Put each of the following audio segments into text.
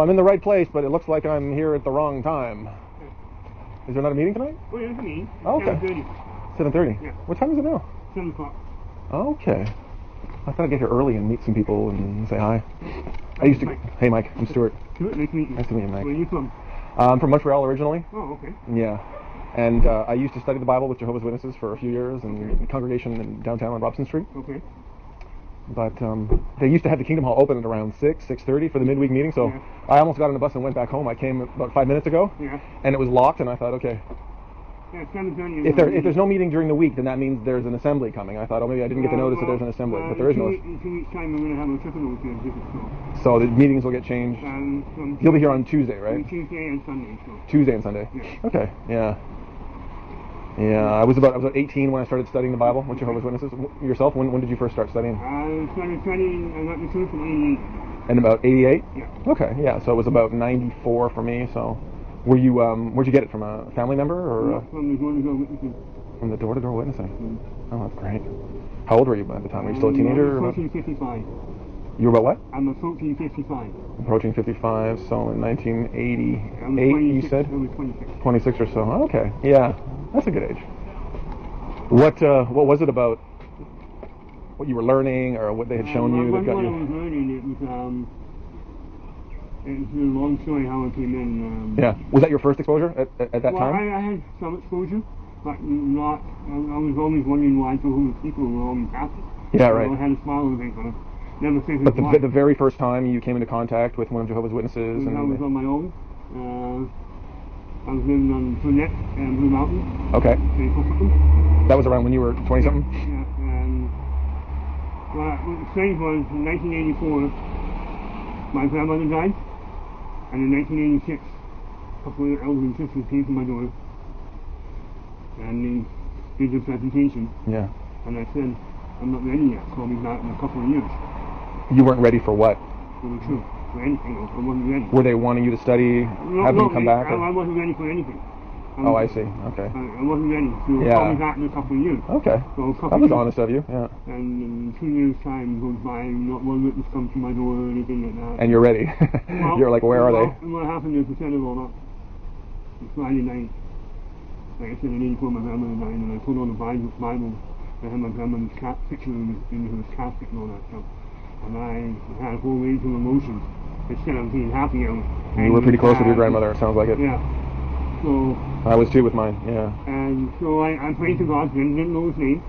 I'm in the right place, but it looks like I'm here at the wrong time. Is there not a meeting tonight? Oh, yeah, it's a meeting. Oh, okay. 7:30. 7:30? Yeah. What time is it now? 7 o'clock. Okay. I thought I'd get here early and meet some people and say hi. I used to... Mike. Hey, Mike. I'm Stuart. Stuart, nice to meet you. Nice to meet you, Mike. Where are you from? I'm from Montreal originally. Oh, okay. Yeah. And I used to study the Bible with Jehovah's Witnesses for a few years in congregation in downtown on Robson Street. Okay. But they used to have the Kingdom Hall open at around 6:30 for the midweek meeting, so Yeah. I almost got on the bus and went back home. I came about 5 minutes ago, Yeah. and it was locked, and I thought, okay, Yeah, 7:30. if there's no meeting during the week, then that means there's an assembly coming. I thought, oh, maybe I didn't get the notice that there's an assembly, but there is no. In 2 weeks' time, we're going to have a triple over here. So the meetings will get changed. From You'll be here on Tuesday, right? Tuesday and Sunday. So. Tuesday and Sunday. Yeah. Okay. Yeah. Yeah. I was about 18 when I started studying the Bible with Jehovah's Witnesses. Yourself, when did you first start studying? I started studying. I got the truth in 88. In about 88? Yeah. Okay. Yeah. So it was about 94 for me. So, were you? Where'd you get it from? A family member or? From the door-to-door witnessing. From the door-to-door witnessing. Mm. Oh, that's great. How old were you at the time? Were you still a teenager? I'm approaching 55. You were about what? I'm approaching 55. Approaching 55. So in 1988, I'm you said? I was 26. 26 or so. Oh, okay. Yeah, that's a good age. What was it about what you were learning or what they had shown you that got What I you? was learning, it was a long story how I came in. Yeah. Was that your first exposure at that well, time? I had some exposure, but not. I was always wondering why so who people were always happy. Yeah, right. I had a smile on my face, but I never figured But why. the very first time you came into contact with one of Jehovah's Witnesses, I was and on my own. I was living on Burnett and Blue Mountain. okay, in Coquitlam. that was around when you were 20 something. Yeah, and what was strange was in 1984, my grandmother died, and in 1986, a couple of elderly sisters came to my door, and they did their presentation, Yeah. and I said, I'm not ready yet, call me back in a couple of years. You weren't ready for what? For the truth, for anything else, I wasn't ready. Were they wanting you to study, having you come back? I wasn't ready for anything. Oh, I see. Okay. I wasn't ready, so Yeah. call me back in a couple of years. Okay. So a couple That was years. honest of you. Yeah. And in 2 years' time goes by, not one witness comes to my door or anything like that. And you're ready. Well, You're like, where are they? And what happened is, we set it all up. It's Friday night. Like I said, in 84, my grandmother died, and I put on the Bible. I had my grandmother's picture in his casket and all that stuff. And I had a whole range of emotions. Instead of being happy, I was You were pretty close with your grandmother, it sounds like it. Yeah. So, I was too with mine, yeah. and so I prayed to God, didn't know his name.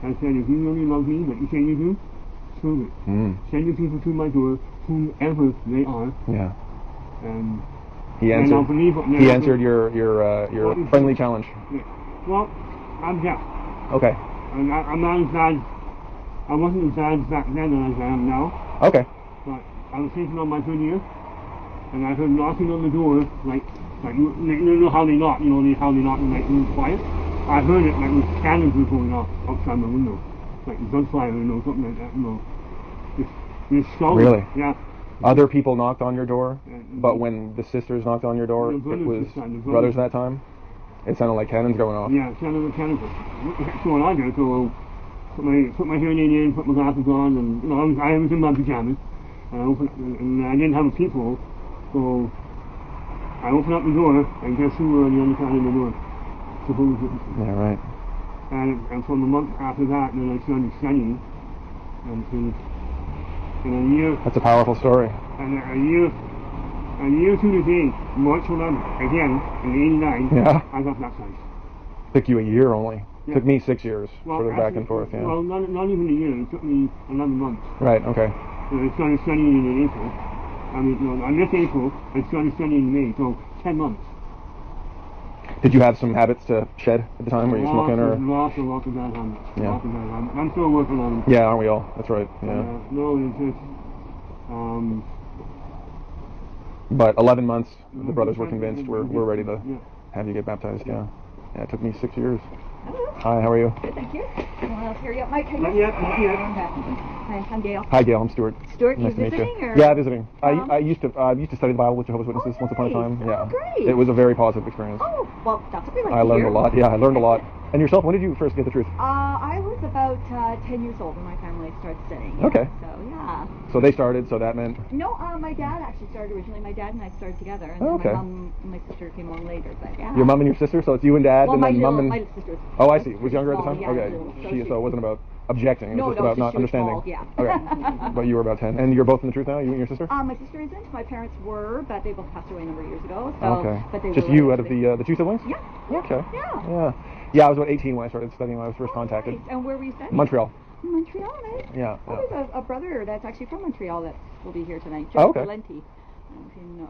I said, if you really love me, like you say you do, prove it. Send your people to my door, whomever they are. Yeah. And He and I'll answered. believe it. He answered your friendly challenge. Yeah. Well, I'm deaf. Okay. And I'm not as bad. I wasn't as bad back then as I am now. Okay. But I was thinking on my third year, and I heard knocking on the door, like you know how they knock, how they knock and like really quiet. I heard it like with cannons were going off outside my window, like gunfire, something like that, Just shouting. Really? Yeah. Other people knocked on your door, Yeah. but when the sisters knocked on your door, The it brothers was this time, the brothers brothers. that time? It sounded like cannons going off. Yeah, it sounded like cannons. What the heck's going on there? So put my hearing aid in, put my glasses on, and I was in my pajamas, and I didn't have a peephole, so I opened up the door, and guess who were on the other side of the door? Jehovah's Witnesses. Yeah, right. And from a month after that, then I started studying, and in a year, That's a powerful story. and a year to the day, March 11th, again, in 89, Yeah. I got baptized. Took you a year only. Yeah. Took me 6 years, Well, sort of back actually, and forth, yeah. Well, not even a year, it took me 11 months. Right, okay. So I started studying in April. On this April, I started studying in May, so 10 months. Did you have some habits to shed at the time? Were you smoking or? Lots of bad habits. Yeah. Lots of bad habits. I'm still working on them. Yeah, aren't we all? That's right, yeah. No, it's just, But 11 months, the brothers were convinced we're ready to Yeah. have you get baptized, yeah. Yeah, it took me 6 years. Hello. Hi, how are you? Good, thank you. Anyone else hear you up, Mike? Not yet. Hi, I'm Gail. Hi, Gail. I'm Stuart. Stuart, Nice you to meet visiting? you. Or? Yeah, visiting. From? I used to study the Bible with Jehovah's Witnesses once upon a time. nice. Yeah. Oh, great. It was a very positive experience. Oh, well, that's what we like I to learned hear. a lot. Yeah, I learned a lot. And yourself, when did you first get the truth? I was was about 10 years old when my family started studying. Okay. So, yeah. So they started, so that meant... No, my dad actually started originally. My dad and I started together, and Okay. then my mom and my sister came along later, but yeah. Your mom and your sister, so it's you and dad, Well, and my then mom and... my sister was... Oh, I see. Was younger at the time? Yeah, Okay. little, So it wasn't about objecting, it was No, just no, about she not was understanding. small, yeah. Okay. But you were about 10. And you're both in the truth now, you and your sister? My sister isn't. My parents were, but they both passed away a number of years ago. So, Okay. But they Just were you out of relatively- the two siblings? Yeah. Okay. Yeah. Yeah. Yeah, I was about 18 when I started studying when I was first contacted. Nice. And where were you studying? Montreal. Montreal, nice. Yeah. Oh, there's a brother that's actually from Montreal that will be here tonight. Oh, okay. Valenti.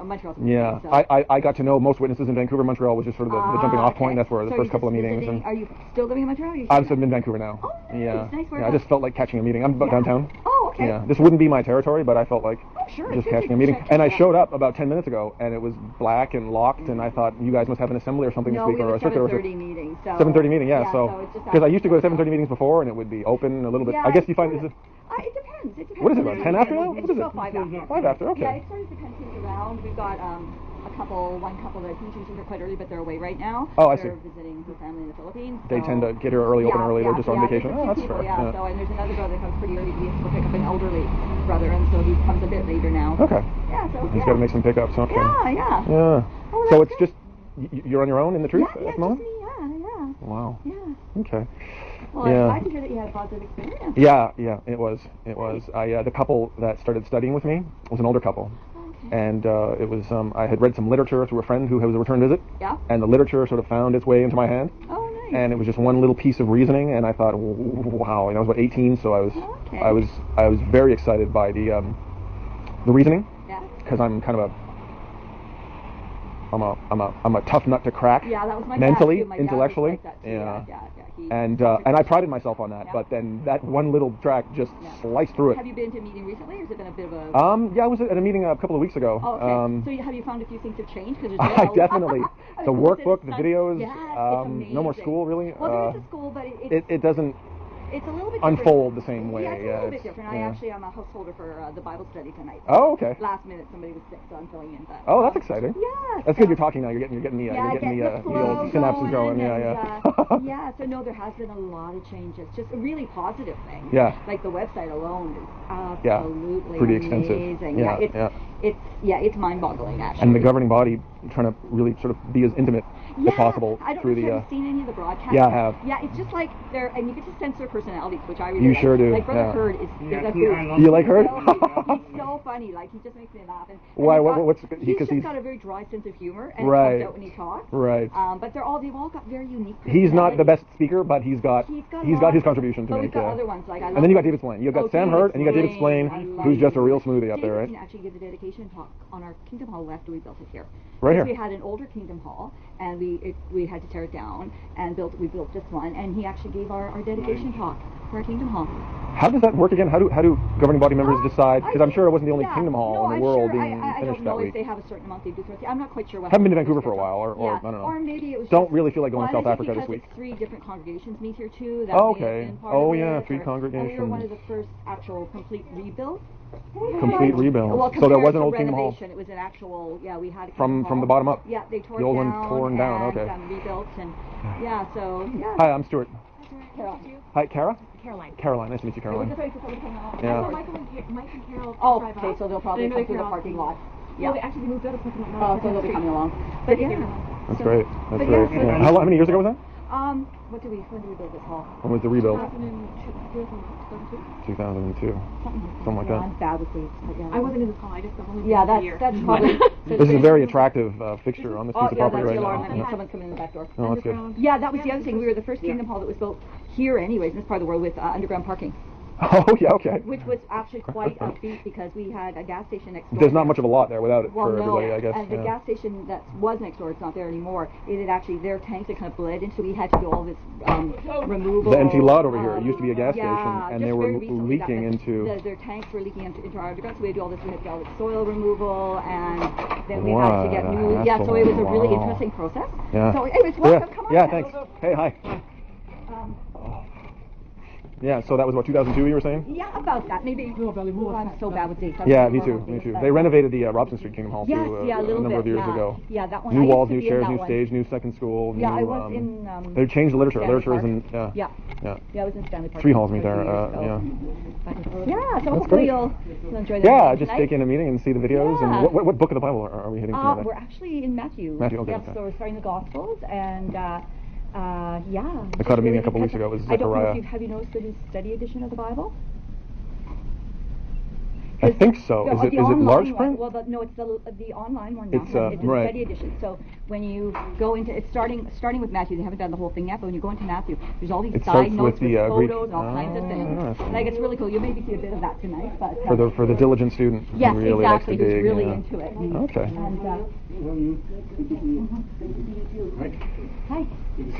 Montreal's Yeah, so. I got to know most witnesses in Vancouver. Montreal was just sort of the jumping off point. Okay. That's where the So first you're couple of just meetings. visiting- And Are you still living in Montreal? Or I'm in Vancouver now. Oh, nice. Yeah. Nice. Yeah, I just felt like catching a meeting. I'm about downtown. Oh, okay. Yeah, this wouldn't be my territory, but I felt like Sure. just Good catching to a meeting. check And I it out. showed up about 10 minutes ago, and it was black and locked, and I thought you guys must have an assembly or something No, this week we or have a a circuit or 7:30 meeting. So 7:30 meeting, yeah. it's just Because I used to go to after 7:30 meetings before, and it would be open a little bit. Yeah, I guess you find it's is it It depends. It depends. What is it, on about the 10 day. after now? What It's is it? about 5 after. 5 after. Okay. Yeah, it starts to kind of change around. We've got one couple that usually are quite early, but they're away right now. Oh, I see. They're visiting her family in the Philippines. They so- tend to get here early, open early. They're just on vacation. there's a Oh, few that's people, fair. Yeah. Yeah. So, and there's another brother that comes pretty early. He has to go pick up an elderly brother, and so he comes a bit later now. Okay. Yeah. So He's got to make some pickups. Okay. Yeah. Yeah. Yeah. Oh, So that's it's just you're on your own in the truth Yeah. at the moment. Just me. Yeah. Wow. Yeah. Okay. Well, Yeah. I can hear that you had a positive experience. Yeah, it was. The couple that started studying with me was an older couple, Okay. and it was. I had read some literature through a friend who was a return visit, Yeah. and the literature sort of found its way into my hand, Oh, nice. and it was just one little piece of reasoning, and I thought, wow. And I was about 18, so Okay. I was very excited by the reasoning, Yeah. because I'm kind of I'm a tough nut to crack. Yeah, that was my mentally, dad too. My dad was intellectually. like that too. Yeah. He- And I prided myself on that, Yeah. but then that one little track just Yeah. sliced through it. Have you been to a meeting recently, or has it been a bit of a? Yeah, I was at a meeting a couple of weeks ago. Oh, okay. So have you found a few things have changed? Cause I definitely. The workbook, the videos, Yes, no more it's school really. Well, there is a school, but It doesn't it's a little bit unfold different. the same way. Yeah, it's a little bit it's- different. yeah. I actually am a householder for the Bible study tonight. Oh, okay. Last minute, somebody was sick, so I'm filling in. But, Oh, that's exciting. Yeah. That's good. You're talking now. You're getting the Yeah, you're getting get the old synapses going. Yeah. yeah, so no, there has been a lot of changes. Just a really positive thing. Yeah. Like the website alone is Yeah, absolutely pretty extensive. amazing. Yeah, It's mind-boggling actually. And the governing body trying to really sort of be as intimate as possible I don't through know if the. you've seen any of the broadcasts. Yeah, I have. Yeah, it's just like they're, and you get to sense their personalities, which I really You like. sure do, Like Brother yeah. Hurd is Yeah, a I hoot. love You like Hurd? He's so funny. Like he just makes me laugh. And Why? he's got- What's he's because just got a very dry sense of humor, and Right. it comes out when he talks. right. But they've all got very unique. He's not the personalities. best speaker, but he's got He's got his contribution to but make. we've got other ones like I love And then you got David Splain. You've got Oh, Sam David Hurd, and you got David Splain. Splain, I love who's just a David. real smoothie up there, David right? can actually give a dedication talk on our Kingdom Hall after we built it here. Right Because here. We had an older Kingdom Hall, and we had to tear it down and we built this one, and he actually gave our dedication talk for our Kingdom Hall. How does that work again? How do governing body members decide? Because I'm sure it wasn't the only Yeah. Kingdom Hall No, in I'm the world sure. being I finished don't know that if week. they have a certain amount they do throughout the. I'm not quite sure what. Haven't been to happens Vancouver for a this while, or year. I don't know. Or maybe it was. Don't just- really feel like going to well, South I think Africa this because week. it's 3 different congregations meet here too. That Oh, may have okay. been part Oh, of yeah, it, 3 or- And we were congregations. one of the first actual complete rebuilds. Complete rebuild. Well, So there compared was an to old Kingdom Hall renovation, it was an actual. Yeah, we had a from Kingdom the Hall. bottom up. Yeah, they tore The it old one down. torn down, and, okay. rebuilt and yeah. So yeah. Hi, I'm Stuart. Carol. Hi, Cara? Caroline. Caroline. Nice to meet you, We're Caroline. just waiting for someone to come out. Yeah. So Mike and Carol Oh, drive okay. up. So they'll probably Then come they through the come out. parking lot. Well, they Yeah. actually moved out of parking lot. Oh, so they'll be coming along. But yeah. That's So- great. That's but great. yeah, so- Yeah. How many years ago was that? When did we build this hall? When was the rebuild? 2002. 2002. Something like Yeah, that. I'm bad with dates, but yeah. I wasn't in this call. I just I've only been Yeah, here a year. that's probably. This is a very attractive fixture on this piece Oh of yeah, property that's right the alarm. now. I mean, Yeah. someone's coming in the back door. Oh, that's good. Underground. Yeah, that was the other thing. We were the first Kingdom Hall that was built here, anyways, in this part of the world with underground parking, Oh, yeah, okay. which was actually quite a feat because we had a gas station next door. There's not much of a lot there without it Well, for no, everybody, I guess. and the yeah. gas station that was next door, it's not there anymore. It had actually, their tanks had kind of bled into, so we had to do all this removal. The empty lot over here, it used to be a gas yeah, station, and just they were very recently that leaking went- into... their tanks were leaking into our underground, so we had to do all this. We had to do all this soil removal, and then we had to get What a new. Yeah, so it was a really hassle. interesting process. Yeah. So, anyways, Yeah, welcome. Come on. yeah, down. thanks. Hey, hi. Um, Yeah, so that was what, 2002 you were saying? Yeah, about that. Maybe. Oh, I'm so bad with dates. Yeah, me too. They renovated the Robson Street Kingdom Hall Yes, too yeah, a little number of bit, years yeah. ago. Yeah, that one. New I used walls, to new be in chairs, that new one. stage, new second school. Yeah, new, I was in. They changed the literature. Stanley Literature is in. Park. Yeah. Yeah, I was in Stanley Park. 3 halls meet a few there. years ago. Yeah. Yeah, so hopefully great. you'll enjoy that. Yeah, just tonight. take in a meeting and see the videos. Yeah. And what book of the Bible are we hitting tonight? We're actually in Matthew. Matthew, okay, Yes, okay. so we're starting the Gospels, and yeah. I caught a meeting a couple weeks ago. It was I don't know Zechariah. if have you noticed the new study edition of the Bible? I think so. Is it large one, print? well, no, it's the online one now. It's, it's a right. study edition. So when you go into it's starting with Matthew. They haven't done the whole thing yet, but when you go into Matthew, there's all these It side starts notes with the, with Greek. photos and all kinds of things. Interesting. Like it's really cool. You'll maybe see a bit of that tonight, but For the diligent student yes, who really likes to exactly. dig. Who's really yeah. into it. Okay. And, Right. hi.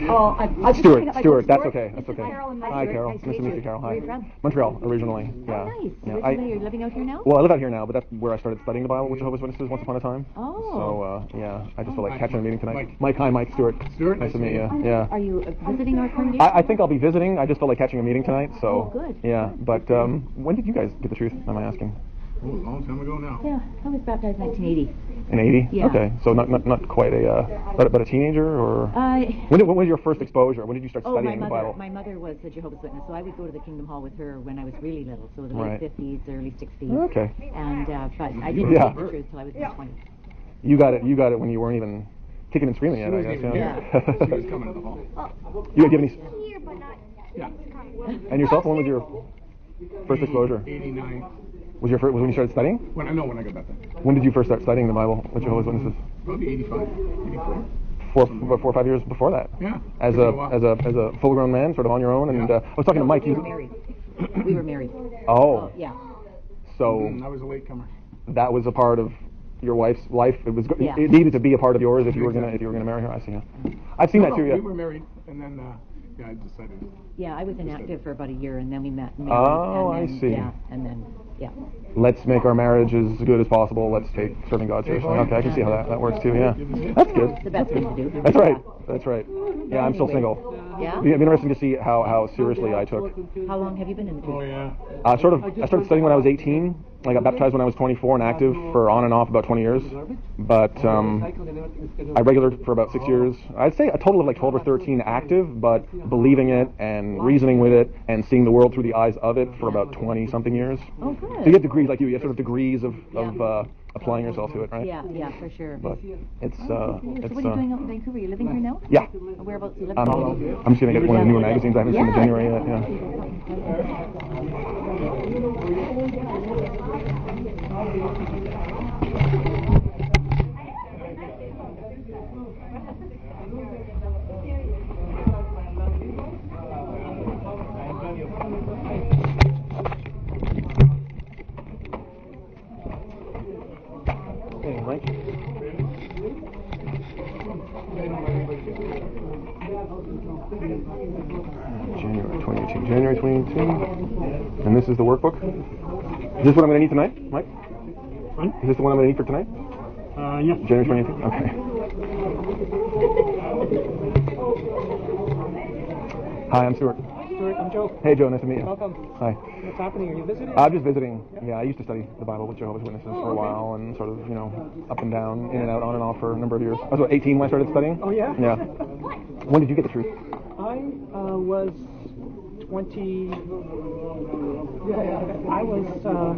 Oh, I was Stuart, looking at my Stuart, book, that's Stuart. okay, that's This is okay. Carol and Hi, Stuart. Carol. Nice Nice to meet you, Carol. Where Hi. are you from? Montreal, originally. Oh, Yeah. nice. Yeah, Originally, you're living out here now? Well, I live out here now, but that's where I started studying the Bible with Jehovah's Witnesses once upon a time. Oh. So, yeah, I just felt like catching a meeting tonight. Mike. Hi, Mike, Stuart. Stuart, Nice to meet you. Yeah. Are you visiting our congregation? I think I'll be visiting. I just felt like catching a meeting tonight, so. Oh, good. Yeah, but when did you guys get the truth, am I asking? Oh, a long time ago now. Yeah, I was baptized in 1980. In 80? Yeah. Okay, so not quite but a teenager, or? When was your first exposure? When did you start studying the Bible? My mother was a Jehovah's Witness, so I would go to the Kingdom Hall with her when I was really little, so the Right. late 50s, early 60s. Okay. And but I didn't Yeah. get the truth till I was in 20. You got it when you weren't even kicking and screaming yet, I guess. She was coming to the hall. You have any? Here, but not. Yeah. And yourself, when was your first exposure? 89. Was when you started studying? When I got baptized. When did you first start studying the Bible with Jehovah's Witnesses? Probably 85, 84. About 4 or 5 years before that. Yeah. As a full-grown man, sort of on your own, and I was talking to Mike. We were married. We were married. Oh, Yeah. so I was a latecomer. that was a part of your wife's life. Yeah. It needed to be a part of yours if you were gonna marry her. I see. Yeah. I've seen that too. Yeah. We were married, and then I decided. Yeah, I was inactive for about a year, and then we met. Oh, and I then, see. Yeah, and then, yeah. Let's make our marriage as good as possible. Let's take serving God seriously. Okay, I can see how that works too. Yeah, that's good. It's the best thing to do. That's right. That's right. Yeah, I'm still single. Yeah? It'd be interesting to see how seriously I took. How long have you been in the church? Oh yeah. I started studying when I was 18. I got baptized when I was 24 and active for on and off about 20 years. But I regulared for about 6 years. I'd say a total of like 12 or 13 active, but believing it and reasoning with it and seeing the world through the eyes of it for about 20 something years. Oh, good. So you get degrees like you have sort of degrees of applying yourself to it, right? Yeah, for sure. But it's So what are you doing out in Vancouver? Are you living here now? yeah. Whereabouts do you live? I'm just gonna get one of the newer magazines. I haven't seen the January yet. Hey, Mike. January 2018. And this is the workbook. Is this what I'm going to need tonight, Mike? Huh? Is this the one I'm going to need for tonight? Yeah. January 2018? Okay. Hi, I'm Stuart. Stuart, I'm Joe. Hey, Joe. Nice to meet you. Welcome. Hi. What's happening? Are you visiting? I'm just visiting. Yeah, I used to study the Bible with Jehovah's Witnesses for a while and sort of, up and down, in and out, on and off for a number of years. I was about 18 when I started studying. Oh, yeah? Yeah. When did you get the truth? I was 20. I was,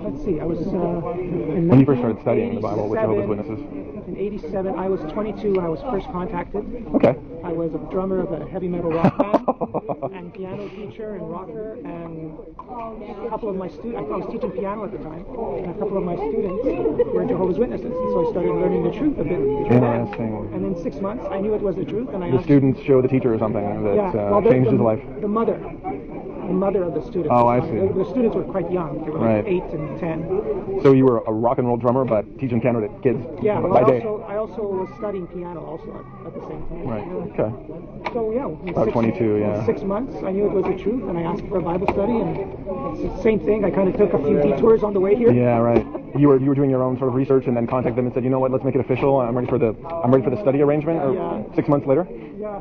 let's see, I was in When you first started studying the Bible with Jehovah's Witnesses? In 87, I was 22 when I was first contacted. Okay. I was a drummer of a heavy metal rock band and piano teacher and rocker, and a couple of my students, I was teaching piano at the time, and a couple of my students were Jehovah's Witnesses, so I started learning the truth a bit. Interesting. And in 6 months, I knew it was the truth, and I The asked students show the teacher or something that changed his life. The mother of the students. Oh, I see. The students were quite young. They were Right. 8 and 10. So you were a rock and roll drummer, but teaching piano to kids Yeah, by day. I also was studying piano also at the same time. Right. Okay. So yeah, in About 22, yeah. in 6 months, I knew it was the truth, and I asked for a Bible study, and it's the same thing. I kind of took a few detours on the way here. Yeah, right. You were doing your own sort of research and then contacted them and said, you know what, let's make it official. I'm ready for the study arrangement. Or Yeah. 6 months later. Yeah.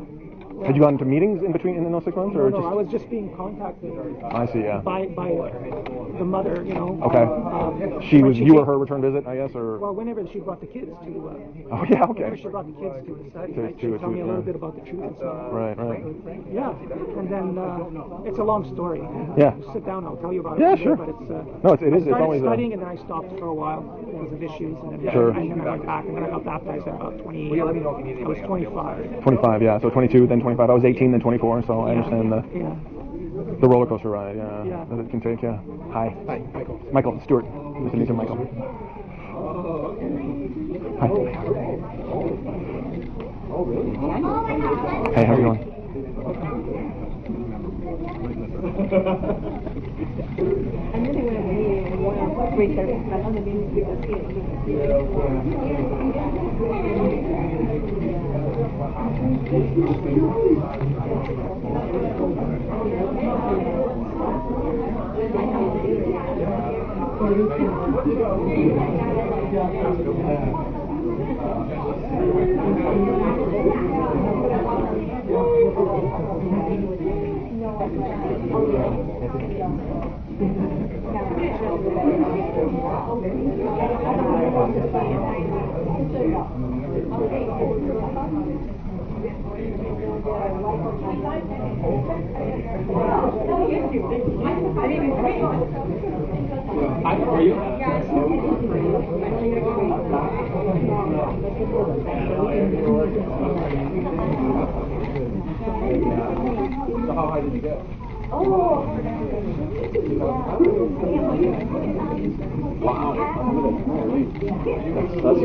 Had you gone to meetings in between in those 6 months, or No, just? I was just being contacted I see. Yeah. by the mother, you know. Okay. She You came- were her return visit, I guess, or? Well, whenever she brought the kids to. Oh yeah. Okay. Whenever she brought the kids to the study, To- right? to- She'd tell to- me a little yeah. bit about the truth and stuff. Right. Yeah, and then it's a long story. Yeah. Sit down, I'll tell you about Yeah, it. sure. But it's No, it is. I It's started always studying and then I stopped for a while because of issues, and then, Sure. and then I went back, and then I got baptized at about 20. I was 25. 25. Yeah. So 22, then 25. I was 18, then 24. So I understand Yeah. the roller coaster ride. Yeah. Yeah. That it can take. Yeah. Hi. Michael. Stuart. Nice to meet you, Michael. Hi. Hey, how are you doing?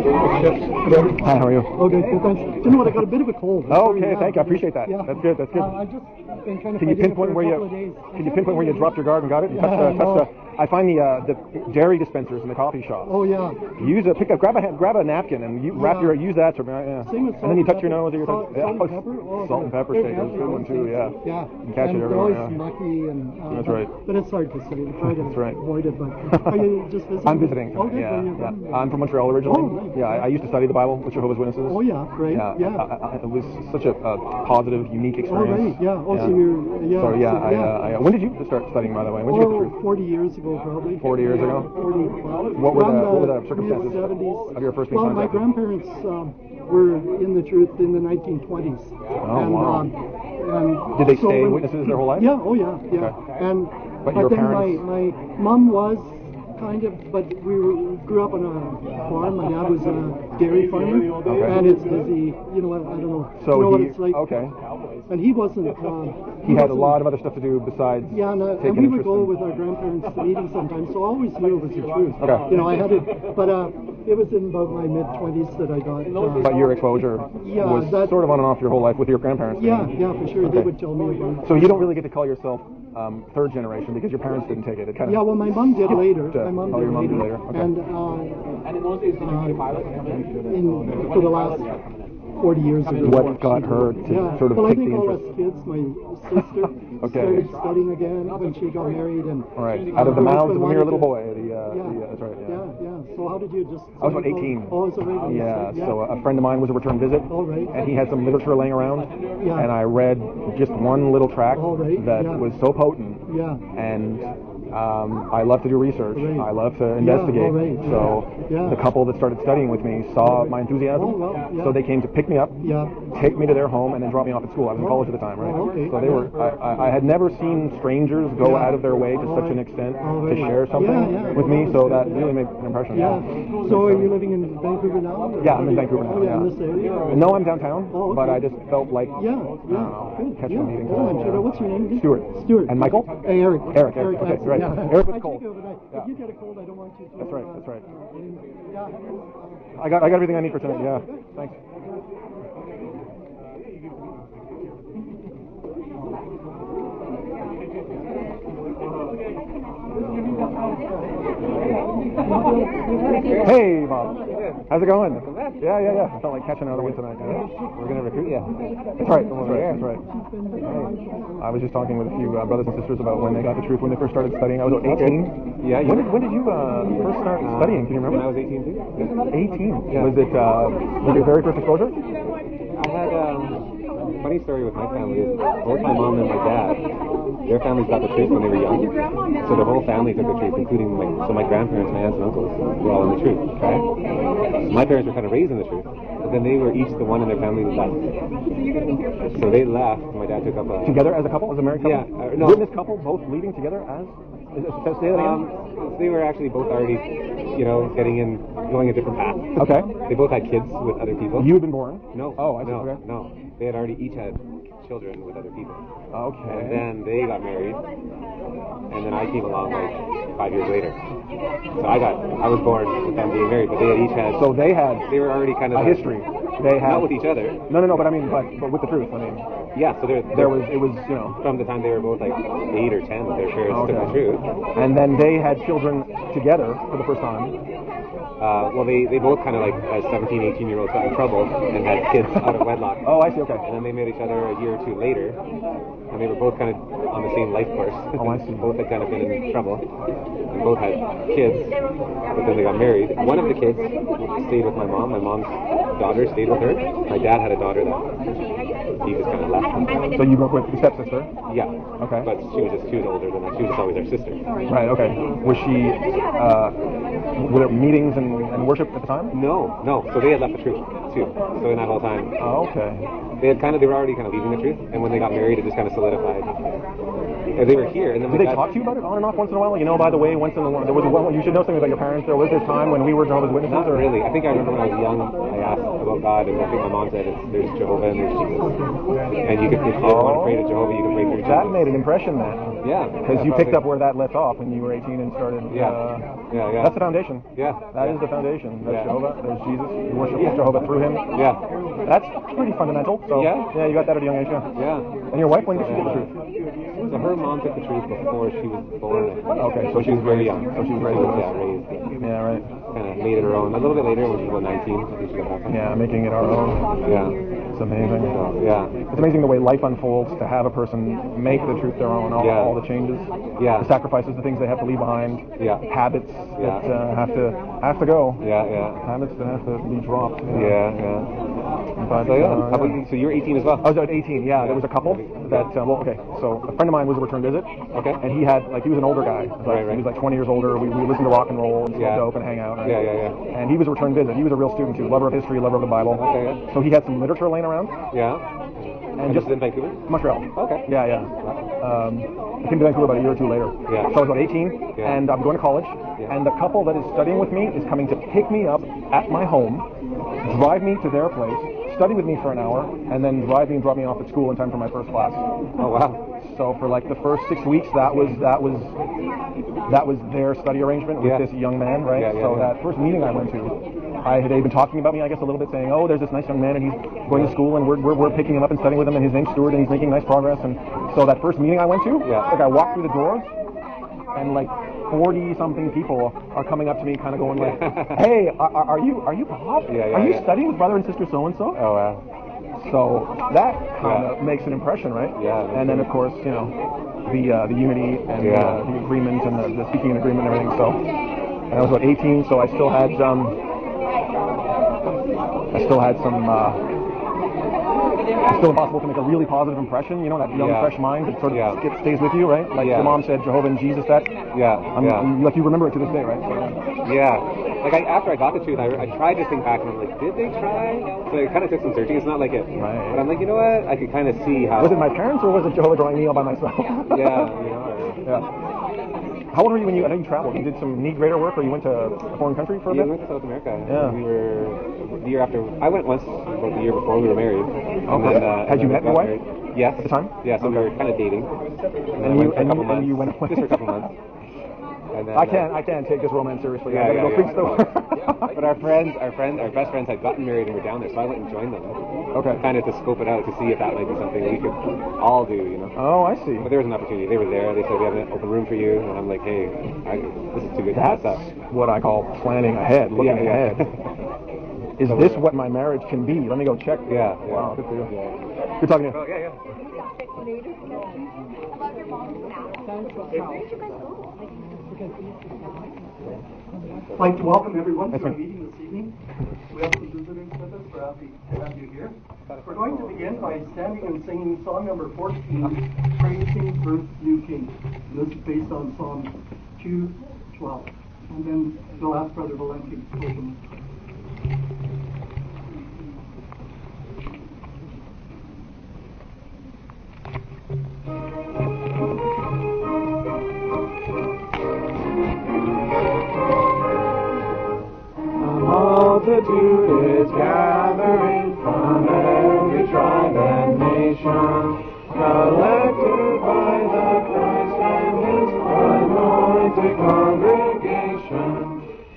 Hi, how are you? Okay, good, thanks. You know what, I got a bit of a cold. Okay, thank you. I appreciate that. Yeah. That's good. That's good. I've just been kind of Can you fighting it pinpoint for where a you? couple of days. Can you pinpoint where you dropped your guard and got it? And touch the. I find the dairy dispensers in the coffee shop. Oh yeah. Grab a napkin and use that to Same with and then you salt touch your and nose or your pepper. tongue. Salt and pepper. Oh, Salt and pepper yeah. steak is a good one too. Yeah. Yeah. You catch and it they're everywhere. always Yeah. mucky and. That's right. But it's hard to say. Try to That's right. avoid it. But are you just visiting? I'm visiting. Oh, good. Yeah, Where you yeah. from? I'm from Montreal originally. Oh, nice. Yeah, I used to study the Bible with Jehovah's Witnesses. Oh yeah, great. Yeah. It was such a positive, unique Oh experience. right. Yeah. Oh, so you're. So yeah, when did you start studying, by the way? When did you get the truth? 40 years ago, probably. 40 years ago? 40. What were the circumstances mid-70s. of your first being Well, my contacted? grandparents were in the truth in the 1920s. Oh, and, wow. And Did they so stay when- witnesses their whole life? Yeah. Oh yeah. Yeah. Okay. And But your then parents- my mom was kind of, but grew up on a farm. My dad was a dairy farmer, Okay. and it's busy. You know what? I don't know. So you know what he it's like. okay. And he wasn't. He had a lot of other stuff to do besides Yeah, and taking we would interest go in. with our grandparents to meetings sometimes, so I always knew it was the truth. Okay. You know, I had it, but it was in about my mid-20s that I got. But your exposure Yeah, was that- sort of on and off your whole life with your grandparents. Yeah, for sure. They Okay. would tell me about. So you don't really get to call yourself third generation because your parents didn't take it. It kind of Yeah, well, my mom did later. Oh, My mom your did mom later. did later. Okay. And for the last 40 years ago. What got her to Yeah. sort of well, I take think the all interest? us kids, my sister Okay. started studying again when she got married, and All right. Out of the her mouths husband of a mere wanted little to- boy. That's right. Yeah. So how did you just? I was about 18. Oh, it's already. Yeah, so a friend of mine was a return visit, All right. and he had some literature laying around, Yeah. and I read just one little tract All right, that yeah. was so potent, Yeah. and I love to do research. Right. I love to investigate. all right, So yeah. the couple that started studying with me saw my enthusiasm, Oh, well, yeah. so they came to pick me up, Yeah. take me to their home, and then drop me off at school. I was in college at the time, right? Oh, okay. So they were. I had never seen strangers go Yeah. out of their way to All such an right. extent All to right. share something Yeah. with me. So that really made an impression. Yeah. So are you living in Vancouver now? or- Yeah, I'm in Vancouver now. Oh, yeah, in yeah. this area. No, I'm downtown, Oh, okay. but I just felt like Yeah. Good. catching a meeting Oh, tonight. I'm sure. What's your name? again? Stuart. Stuart. And Michael? Eric. Eric. Okay, Hansen, right. yeah. Eric with I cold. take it overnight. Yeah. If you get a cold, I don't want you to. That's right. That's right. Yeah. I got everything I need for tonight. Yeah. Thanks. Hey, Bob. How's it going? Yeah. I felt like catching another one tonight. We're gonna recruit you. That's right. That's right. I was just talking with a few brothers and sisters about when they got the truth when they first started studying. I was about 18. Yeah. When did you first start studying? Can you remember? When I was 18 too. 18. Was it was your very first exposure? I had funny story with my family is both my mom and my dad, their families got the truth when they were young. So their whole family took the truth, including my grandparents, my aunts and uncles, were all in the truth. Okay? So my parents were kind of raised in the truth, but then they were each the one in their family who left. So they left. My dad took up a Together as a couple, as a married couple? Yeah. No. Witness couple, both leaving together as? Say that again? They were actually both already, going a different path. Okay. They both had kids with other people. You had been born? No. Oh, I see. No, Okay. no. They had already each had children with other people. Okay. And then they got married, and then I came along like 5 years later. So I was born with them being married, but they had each had. So they were already kind of a history. They had not with each other. No, but I mean, but with the truth. I mean. Yeah. So it was from the time they were both like 8 or 10, their parents took the truth. And then they had children together for the first time. Well, they both kind of like as 17, 18-year-olds got in trouble and had kids out of wedlock. Oh, I see. Okay. And then they met each other a year or two later, and they were both kind of on the same life course. Oh, I see. Both had kind of been in trouble, and both had kids, but then they got married. One of the kids stayed with my mom. My mom's daughter stayed with her. My dad had a daughter that he just kind of left. So you grew up with the stepsister? Yeah. Okay. But she was older than us. She was just always our sister. Right. Okay. Was she? Were there meetings and worship at the time? No. So they had left the truth too. So in that whole time. Oh, okay. They were already kind of leaving the truth, and when they got married, it just kind of solidified. And they were here, and then did they talk to you about it on and off once in a while? By the way, once in a while, there was one. You should know something about your parents. There was this time when we were Jehovah's Witnesses. Not really. I think I remember when I was young, I asked about God, and I think my mom said there's Jehovah and there's Jesus, and you could, if you ever want to pray to Jehovah, you can pray through Jesus. That made an impression then. Yeah. Because you picked up where that left off when you were 18 and started. Yeah. That's the foundation. Yeah. That is the foundation. There's Jehovah. There's Jesus. You worship Jehovah through him. Yeah. That's pretty fundamental. So yeah, you got that at a young age. Yeah. And your wife, when did she get the truth? So her mom took the truth before she was born. Okay, so she was very young. So she was raised. Raised. Yeah, right. Kind of made it her own. A little bit later, when she was about 19, I think she got baptized. Yeah, making it our own. Yeah. It's amazing. So, yeah. It's amazing the way life unfolds to have a person make the truth their own. All the changes. Yeah. The sacrifices, the things they have to leave behind. Yeah. Habits that have to go. Yeah. Habits that have to be dropped. Yeah. But, so you were 18 as well? I was at 18, yeah. There was a couple that, so a friend of mine was a return visit. Okay. And he was an older guy. He was like 20 years older. We listened to rock and roll and smoke dope and hang out. Right? Yeah. And he was a return visit. He was a real student too, lover of history, lover of the Bible. Okay. So he had some literature laying around. Yeah. And just in Vancouver? Montreal. Okay. Yeah. I came to Vancouver about a year or two later. Yeah. So I was about 18, and I'm going to college. Yeah. And the couple that is studying with me is coming to pick me up at my home, drive me to their place, study with me for an hour, and then drive me and drop me off at school in time for my first class. Oh wow! So for like the first 6 weeks, that was their study arrangement with this young man, right? That first meeting I went to, they'd been talking about me, I guess, a little bit, saying, oh, there's this nice young man, and he's going to school, and we're picking him up and studying with him, and his name's Stuart, and he's making nice progress. And so that first meeting I went to, I walked through the doors, and like 40-something people are coming up to me, kind of going like, "Hey, are you Bob? Are you studying with brother and sister so and so?" Oh wow! So that kind of makes an impression, right? Yeah. And then of course, the unity and the agreement and the speaking in agreement and everything. So, and I was about 18, so I still had some. It's still impossible to make a really positive impression, that young, fresh mind that sort of stays with you, right? Like your mom said, Jehovah and Jesus, that. Like you remember it to this day, right? So, yeah. Like after I got the truth, I tried to think back and I'm like, did they try? So it kind of took some searching. It's not like it. Right. But I'm like, you know what? I could kind of see how. Was it my parents or was it Jehovah drawing me all by myself? Yeah. How old were you when I know you traveled? You did some need greater work, or you went to a foreign country for a bit? Yeah, we went to South America. Yeah. We were the year after. I went once, about the year before we were married. Okay. Had you met your wife? Yes. At the time? Yeah, so we were kind of dating. And you went away? Just for a couple months. And then, I can't take this romance seriously. Yeah, I gotta go preach the word. But our best friends had gotten married and were down there, so I went and joined them. Okay. Kind of to scope it out to see if that might be something we could all do, Oh, I see. But there was an opportunity. They were there. They said we have an open room for you, and I'm like, hey, this is too good to pass up. What I call planning ahead, looking ahead. Is this what my marriage can be? Let me go check. Yeah. Wow, good for you. Yeah. Good talking to you. Oh, yeah. About your mom's house. Where did you guys go? I'd like to welcome everyone to our meeting this evening. We have some visitors with us. We're happy to have you here. We're going to begin by standing and singing song number 14, Praising Birth New King. And this is based on Psalm 2:12. And then we'll ask Brother Valenti to open. Multitude is gathering from every tribe and nation, collected by the Christ and His anointed congregation.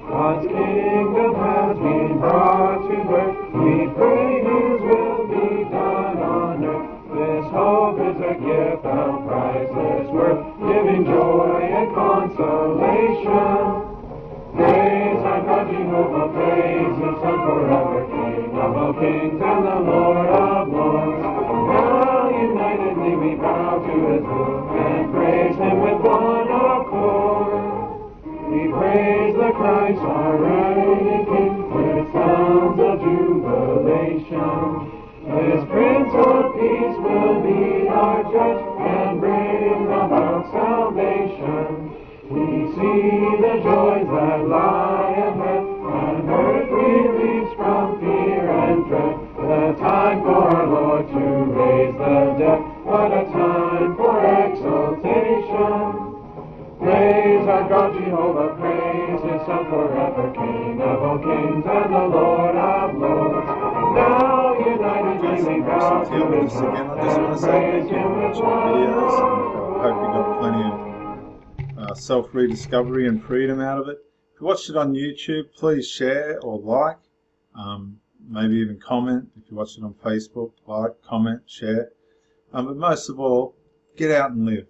God's kingdom has been brought to birth. We pray His will be done on earth. This hope is a gift of priceless worth, giving joy and consolation. Praise our God, Jehovah, praise His Son forever, King of all kings and the Lord of lords. Now unitedly we bow to His will and praise Him with one accord. We praise the Christ, our reigning King, with sounds of jubilation. This Prince of Peace will be our judge and bring about salvation. We see the joys that lie ahead, and earth released from fear and dread. The time for our Lord to raise the dead, what a time for exaltation. Praise our God, Jehovah, praise His Son forever, King of all kings and the Lord of lords. Now united we bow to His will again. I just want to say thank you for watching the videos. I hope you got plenty of self-rediscovery and freedom out of it. If you watched it on YouTube, please share or like, maybe even comment. If you watch it on Facebook, like, comment, share. But most of all, get out and live.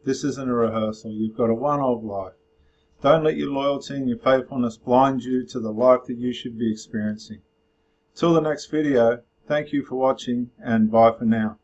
This isn't a rehearsal. You've got a one-off life. Don't let your loyalty and your faithfulness blind you to the life that you should be experiencing. Till the next video, thank you for watching and bye for now.